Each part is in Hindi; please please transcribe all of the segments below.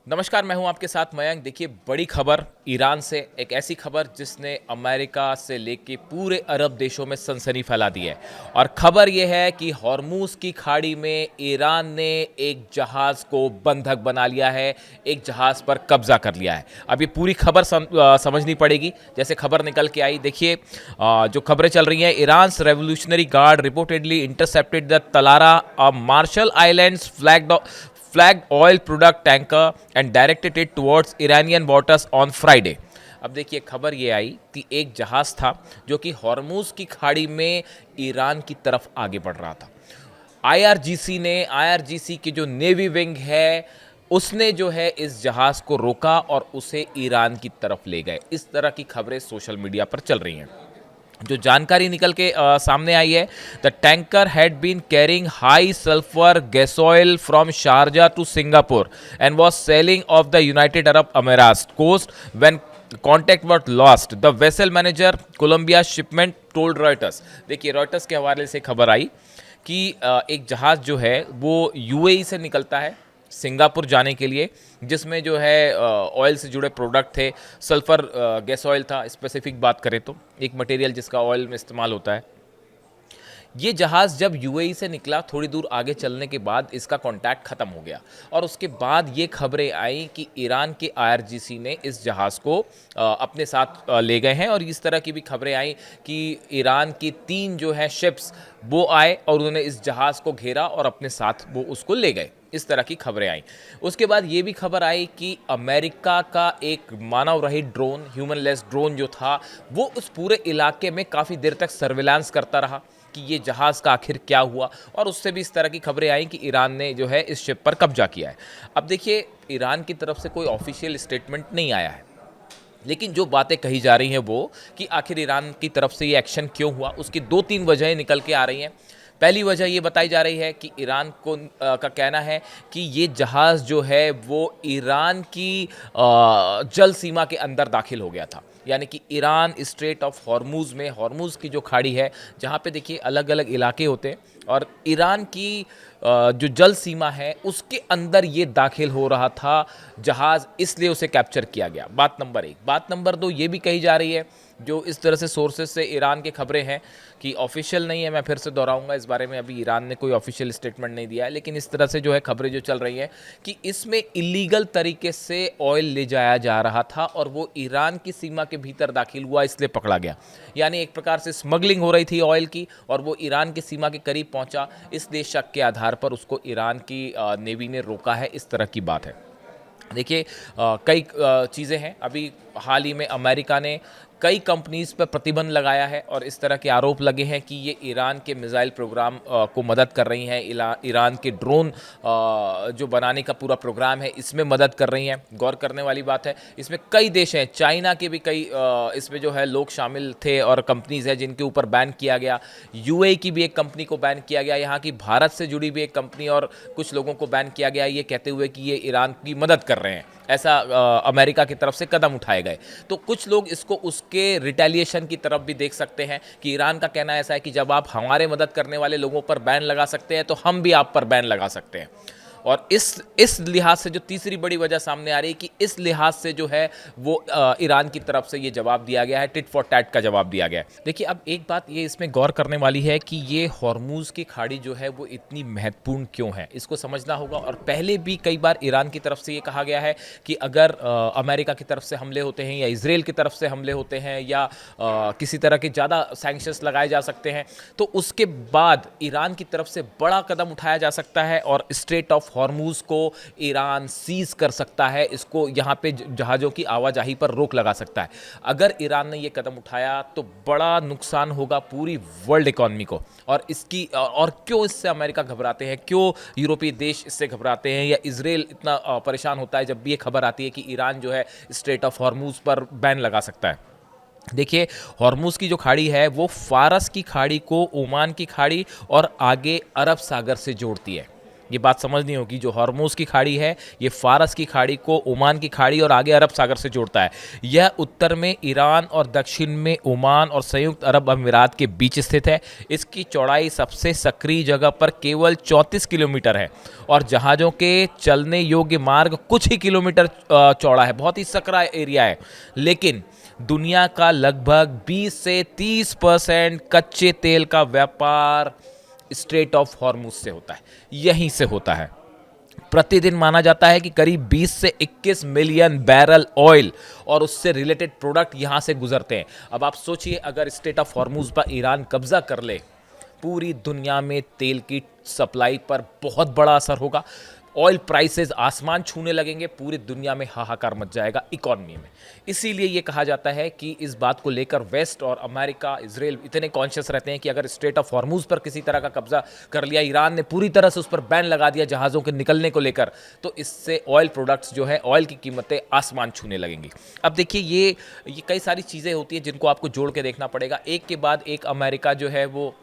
नमस्कार, मैं हूं आपके साथ मयंक। देखिए, बड़ी खबर ईरान से, एक ऐसी खबर जिसने अमेरिका से लेके पूरे अरब देशों में सनसनी फैला दी है। और खबर यह है कि हॉर्मूज की खाड़ी में ईरान ने एक जहाज़ को बंधक बना लिया है, एक जहाज़ पर कब्जा कर लिया है। अब ये पूरी खबर समझनी पड़ेगी जैसे खबर निकल के आई। देखिए, जो खबरें चल रही हैं, Iran revolutionary guard reportedly intercepted the Talara, Marshall Islands flagged oil product tanker and directed it towards Iranian waters on Friday। अब देखिए, खबर ये आई कि एक जहाज था जो कि हॉर्मूज की खाड़ी में ईरान की तरफ आगे बढ़ रहा था। आईआरजीसी की जो नेवी विंग है उसने जो है इस जहाज को रोका और उसे ईरान की तरफ ले गए। इस तरह की खबरें सोशल मीडिया पर चल रही हैं। जो जानकारी निकल के सामने आई है, the tanker had been carrying high sulphur gasoil from Sharjah to Singapore and was sailing off the United Arab Emirates coast when contact was lost, the vessel manager Columbia Shipment told Reuters. देखिए, रॉयटर्स के हवाले से खबर आई कि एक जहाज़ जो है वो यूएई से निकलता है सिंगापुर जाने के लिए, जिसमें जो है ऑयल से जुड़े प्रोडक्ट थे। सल्फ़र गैस ऑयल था, स्पेसिफिक बात करें तो एक मटेरियल जिसका ऑयल में इस्तेमाल होता है। ये जहाज़ जब यूएई से निकला, थोड़ी दूर आगे चलने के बाद इसका कांटेक्ट ख़त्म हो गया और उसके बाद ये खबरें आई कि ईरान के आईआरजीसी ने इस जहाज़ को अपने साथ ले गए हैं। और इस तरह की भी खबरें आई कि ईरान की 3 जो है शिप्स वो आए और उन्होंने इस जहाज़ को घेरा और अपने साथ वो उसको ले गए। इस तरह की खबरें आई। उसके बाद ये भी खबर आई कि अमेरिका का एक मानव रहित ड्रोन, ह्यूमनलेस ड्रोन जो था, वो उस पूरे इलाके में काफ़ी देर तक सर्विलांस करता रहा कि ये जहाज़ का आखिर क्या हुआ। और उससे भी इस तरह की खबरें आई कि ईरान ने जो है इस शिप पर कब्जा किया है। अब देखिए, ईरान की तरफ से कोई ऑफिशियल स्टेटमेंट नहीं आया है, लेकिन जो बातें कही जा रही हैं वो कि आखिर ईरान की तरफ से ये एक्शन क्यों हुआ, उसकी 2-3 वजहें निकल के आ रही हैं। पहली वजह ये बताई जा रही है कि ईरान को का कहना है कि ये जहाज़ जो है वो ईरान की जल सीमा के अंदर दाखिल हो गया था। यानी कि ईरान स्ट्रेट ऑफ हॉर्मूज़ में, हॉर्मूज़ की जो खाड़ी है जहाँ पे देखिए अलग अलग इलाके होते हैं, और ईरान की जो जल सीमा है उसके अंदर ये दाखिल हो रहा था जहाज़, इसलिए उसे कैप्चर किया गया। बात नंबर 1। बात नंबर 2 ये भी कही जा रही है, जो इस तरह से सोर्सेज से ईरान की खबरें हैं कि ऑफिशियल नहीं है, मैं फिर से दोहराऊंगा, इस बारे में अभी ईरान ने कोई ऑफिशियल स्टेटमेंट नहीं दिया है, लेकिन इस तरह से जो है खबरें जो चल रही हैं कि इसमें इलीगल तरीके से ऑयल ले जाया जा रहा था और वो ईरान की सीमा के भीतर दाखिल हुआ, इसलिए पकड़ा गया। यानी एक प्रकार से स्मगलिंग हो रही थी ऑयल की और वो ईरान की सीमा के करीब पहुंचा, इसलिए शक के आधार पर उसको ईरान की नेवी ने रोका है। इस तरह की बात है। देखिए, कई चीज़ें हैं। अभी हाल ही में अमेरिका ने कई कंपनीज़ पर प्रतिबंध लगाया है और इस तरह के आरोप लगे हैं कि ये ईरान के मिसाइल प्रोग्राम को मदद कर रही हैं, ईरान के ड्रोन जो बनाने का पूरा प्रोग्राम है इसमें मदद कर रही हैं। गौर करने वाली बात है, इसमें कई देश हैं, चाइना के भी कई इसमें जो है लोग शामिल थे और कंपनीज़ हैं जिनके ऊपर बैन किया गया। यूएई की भी एक कंपनी को बैन किया गया, यहाँ की भारत से जुड़ी भी एक कंपनी और कुछ लोगों को बैन किया गया, ये कहते हुए कि ये ईरान की मदद कर रहे हैं। ऐसा अमेरिका की तरफ से कदम उठाए गए। तो कुछ लोग इसको उसके रिटेलिएशन की तरफ भी देख सकते हैं कि ईरान का कहना ऐसा है कि जब आप हमारे मदद करने वाले लोगों पर बैन लगा सकते हैं तो हम भी आप पर बैन लगा सकते हैं। और इस लिहाज से जो तीसरी बड़ी वजह सामने आ रही है कि इस लिहाज से जो है वो ईरान की तरफ से ये जवाब दिया गया है, टिट फॉर टैट का जवाब दिया गया है। देखिए, अब एक बात ये इसमें गौर करने वाली है कि ये हॉर्मूज की खाड़ी जो है वो इतनी महत्वपूर्ण क्यों है, इसको समझना होगा। और पहले भी कई बार ईरान की तरफ से ये कहा गया है कि अगर अमेरिका की तरफ से हमले होते हैं या इजराइल की तरफ से हमले होते हैं या किसी तरह के ज़्यादा सैंक्शंस लगाए जा सकते हैं, तो उसके बाद ईरान की तरफ से बड़ा कदम उठाया जा सकता है और स्ट्रेट ऑफ हॉर्मूज को ईरान सीज कर सकता है, इसको यहाँ पे जहाज़ों की आवाजाही पर रोक लगा सकता है। अगर ईरान ने ये कदम उठाया तो बड़ा नुकसान होगा पूरी वर्ल्ड इकॉनमी को। और इसकी और क्यों इससे अमेरिका घबराते हैं, क्यों यूरोपीय देश इससे घबराते हैं या इजराइल इतना परेशान होता है जब भी ये खबर आती है कि ईरान जो है स्ट्रेट ऑफ हॉर्मूज पर बैन लगा सकता है। देखिए, हॉर्मूज की जो खाड़ी है वो फारस की खाड़ी को ओमान की खाड़ी और आगे अरब सागर से जोड़ती है। ये बात समझनी होगी, जो हॉर्मोज की खाड़ी है ये फारस की खाड़ी को ओमान की खाड़ी और आगे अरब सागर से जोड़ता है। यह उत्तर में ईरान और दक्षिण में ओमान और संयुक्त अरब अमीरात के बीच स्थित है। इसकी चौड़ाई सबसे सक्रिय जगह पर केवल 34 किलोमीटर है और जहाज़ों के चलने योग्य मार्ग कुछ ही किलोमीटर चौड़ा है। बहुत ही सकरा एरिया है, लेकिन दुनिया का लगभग 20 से 30% कच्चे तेल का व्यापार स्ट्रेट ऑफ हॉर्मुज से होता है, यहीं से होता है। प्रतिदिन माना जाता है कि करीब 20 से 21 मिलियन बैरल ऑयल और उससे रिलेटेड प्रोडक्ट यहां से गुजरते हैं। अब आप सोचिए, अगर स्ट्रेट ऑफ हॉर्मुज पर ईरान कब्जा कर ले, पूरी दुनिया में तेल की सप्लाई पर बहुत बड़ा असर होगा। ऑयल प्राइसेस आसमान छूने लगेंगे, पूरी दुनिया में हाहाकार मच जाएगा इकॉनमी में। इसीलिए ये कहा जाता है कि इस बात को लेकर वेस्ट और अमेरिका, इजराइल इतने कॉन्शियस रहते हैं कि अगर स्ट्रेट ऑफ हॉर्मुज पर किसी तरह का कब्जा कर लिया, ईरान ने पूरी तरह से उस पर बैन लगा दिया जहाज़ों के निकलने को लेकर, तो इससे ऑयल प्रोडक्ट्स जो है, ऑयल की कीमतें आसमान छूने लगेंगी। अब देखिए, ये कई सारी चीज़ें होती हैं जिनको आपको जोड़ के देखना पड़ेगा। एक के बाद एक अमेरिका जो है वो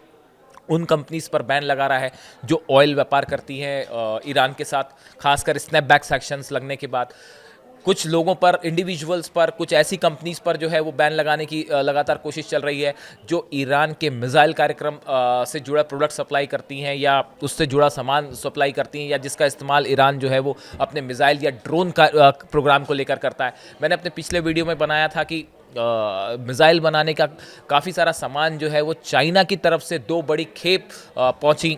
उन कंपनीज पर बैन लगा रहा है जो ऑयल व्यापार करती हैं ईरान के साथ, खासकर स्नैपबैक सैक्शंस लगने के बाद। कुछ लोगों पर, इंडिविजुअल्स पर, कुछ ऐसी कंपनीज पर जो है वो बैन लगाने की लगातार कोशिश चल रही है जो ईरान के मिसाइल कार्यक्रम से जुड़ा प्रोडक्ट सप्लाई करती हैं या उससे जुड़ा सामान सप्लाई करती हैं या जिसका इस्तेमाल ईरान जो है वो अपने मिसाइल या ड्रोन का प्रोग्राम को लेकर करता है। मैंने अपने पिछले वीडियो में बनाया था कि मिसाइल बनाने का काफ़ी सारा सामान जो है वो चाइना की तरफ से 2 बड़ी खेप पहुंची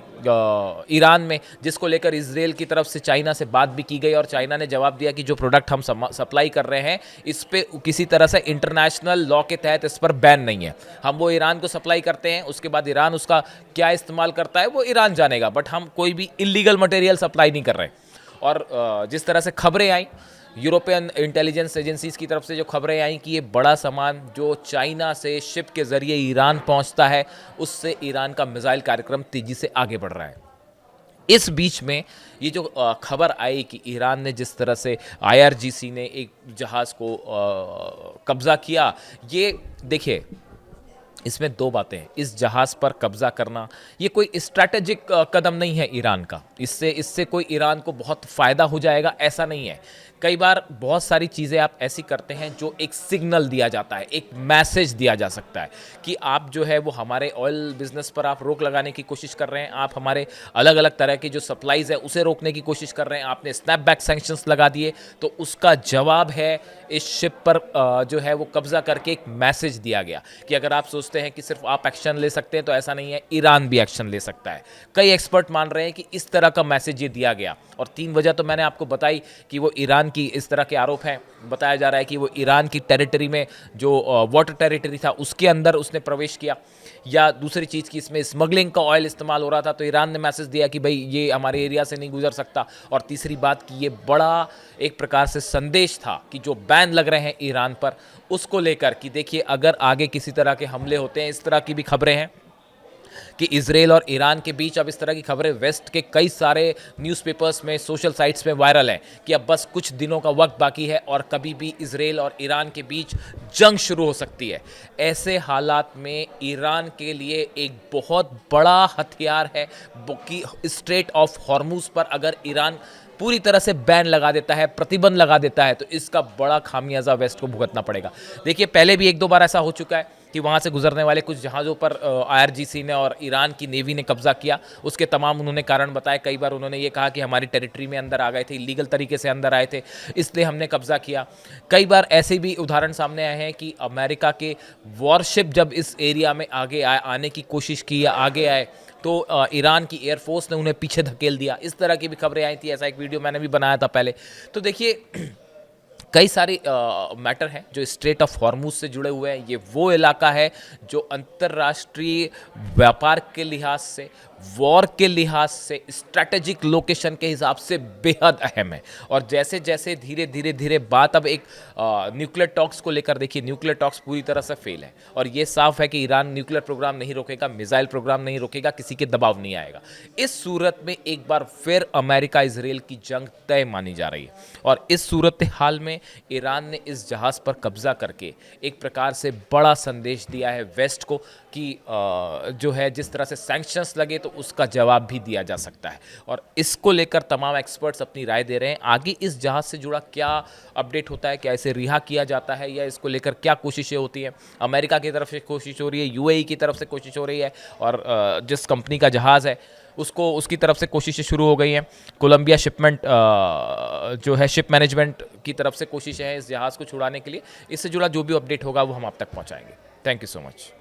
ईरान में, जिसको लेकर इजराइल की तरफ से चाइना से बात भी की गई और चाइना ने जवाब दिया कि जो प्रोडक्ट हम सप्लाई कर रहे हैं इस पे किसी तरह से इंटरनेशनल लॉ के तहत इस पर बैन नहीं है। हम वो ईरान को सप्लाई करते हैं, उसके बाद ईरान उसका क्या इस्तेमाल करता है वो ईरान जानेगा, बट हम कोई भी इलीगल मटेरियल सप्लाई नहीं कर रहे। और जिस तरह से खबरें आई यूरोपियन इंटेलिजेंस एजेंसीज की तरफ से, जो खबरें आई कि ये बड़ा सामान जो चाइना से शिप के ज़रिए ईरान पहुंचता है, उससे ईरान का मिसाइल कार्यक्रम तेज़ी से आगे बढ़ रहा है। इस बीच में ये जो खबर आई कि ईरान ने जिस तरह से IRGC ने एक जहाज़ को कब्ज़ा किया, ये देखिए, इसमें 2 बातें हैं। इस जहाज़ पर कब्जा करना ये कोई स्ट्रैटेजिक कदम नहीं है ईरान का, इससे कोई ईरान को बहुत फ़ायदा हो जाएगा, ऐसा नहीं है। कई बार बहुत सारी चीज़ें आप ऐसी करते हैं जो एक सिग्नल दिया जाता है, एक मैसेज दिया जा सकता है कि आप जो है वो हमारे ऑयल बिजनेस पर आप रोक लगाने की कोशिश कर रहे हैं, आप हमारे अलग अलग तरह की जो सप्लाईज़ है उसे रोकने की कोशिश कर रहे हैं, आपने स्नैपबैक सैंक्शंस लगा दिए, तो उसका जवाब है इस शिप पर जो है वो कब्जा करके एक मैसेज दिया गया कि अगर आप सोचते हैं कि सिर्फ आप एक्शन ले सकते हैं तो ऐसा नहीं है, ईरान भी एक्शन ले सकता है। कई एक्सपर्ट मान रहे हैं कि इस तरह का मैसेज ये दिया गया, और 3 वजह तो मैंने आपको बताई कि वो ईरान की इस तरह के आरोप हैं। बताया जा रहा है कि वो ईरान की टेरिटरी में जो वाटर टेरिटरी था उसके अंदर उसने प्रवेश किया, या दूसरी चीज़ की इसमें स्मगलिंग का ऑयल इस्तेमाल हो रहा था तो ईरान ने मैसेज दिया कि भाई ये हमारे एरिया से नहीं गुजर सकता। और तीसरी बात कि ये बड़ा एक प्रकार से संदेश था कि जो बैन लग रहे हैं ईरान पर उसको लेकर कि देखिए अगर आगे किसी तरह के हमले होते हैं, इस तरह की भी खबरें हैं कि इजराइल और ईरान के बीच, अब इस तरह की खबरें वेस्ट के कई सारे न्यूज़पेपर्स में, सोशल साइट्स में वायरल हैं कि अब बस कुछ दिनों का वक्त बाकी है और कभी भी इजराइल और ईरान के बीच जंग शुरू हो सकती है। ऐसे हालात में ईरान के लिए एक बहुत बड़ा हथियार है कि स्ट्रेट ऑफ हॉर्मुज पर अगर ईरान पूरी तरह से बैन लगा देता है, प्रतिबंध लगा देता है, तो इसका बड़ा खामियाजा वेस्ट को भुगतना पड़ेगा। देखिए पहले भी 1-2 बार ऐसा हो चुका है कि वहाँ से गुजरने वाले कुछ जहाज़ों पर IRGC ने और ईरान की नेवी ने कब्जा किया। उसके तमाम उन्होंने कारण बताए। कई बार उन्होंने ये कहा कि हमारी टेरिटरी में अंदर आ गए थे, इलीगल तरीके से अंदर आए थे, इसलिए हमने कब्जा किया। कई बार ऐसे भी उदाहरण सामने आए हैं कि अमेरिका के वॉरशिप जब इस एरिया में आगे आने की कोशिश की या आगे आए तो ईरान की एयरफोर्स ने उन्हें पीछे धकेल दिया। इस तरह की भी खबरें आई थी, ऐसा एक वीडियो मैंने भी बनाया था पहले। तो देखिए कई सारे मैटर हैं जो स्ट्रेट ऑफ हॉर्मुज से जुड़े हुए हैं। ये वो इलाका है जो अंतर्राष्ट्रीय व्यापार के लिहाज से, वॉर के लिहाज से, स्ट्रैटेजिक लोकेशन के हिसाब से बेहद अहम है। और जैसे जैसे धीरे धीरे धीरे बात अब एक न्यूक्लियर टॉक्स को लेकर, देखिए न्यूक्लियर टॉक्स पूरी तरह से फेल है और ये साफ है कि ईरान न्यूक्लियर प्रोग्राम नहीं रोकेगा, मिसाइल प्रोग्राम नहीं रोकेगा, किसी के दबाव नहीं आएगा। इस सूरत में एक बार फिर अमेरिका इजराइल की जंग तय मानी जा रही है। और इस सूरत हाल में ईरान ने इस जहाज़ पर कब्जा करके एक प्रकार से बड़ा संदेश दिया है वेस्ट को कि जो है जिस तरह से सैंक्शंस लगे तो उसका जवाब भी दिया जा सकता है। और इसको लेकर तमाम एक्सपर्ट्स अपनी राय दे रहे हैं। आगे इस जहाज़ से जुड़ा क्या अपडेट होता है, क्या इसे रिहा किया जाता है या इसको लेकर क्या कोशिशें होती हैं। अमेरिका की तरफ से कोशिश हो रही है, यूएई की तरफ से कोशिश हो रही है, और जिस कंपनी का जहाज़ है उसको उसकी तरफ से कोशिशें शुरू हो गई हैं। कोलंबिया शिपमेंट जो है शिप मैनेजमेंट की तरफ से कोशिशें हैं इस जहाज़ को छुड़ाने के लिए। इससे जुड़ा जो भी अपडेट होगा वो हम आप तक पहुंचाएंगे। Thank you so much.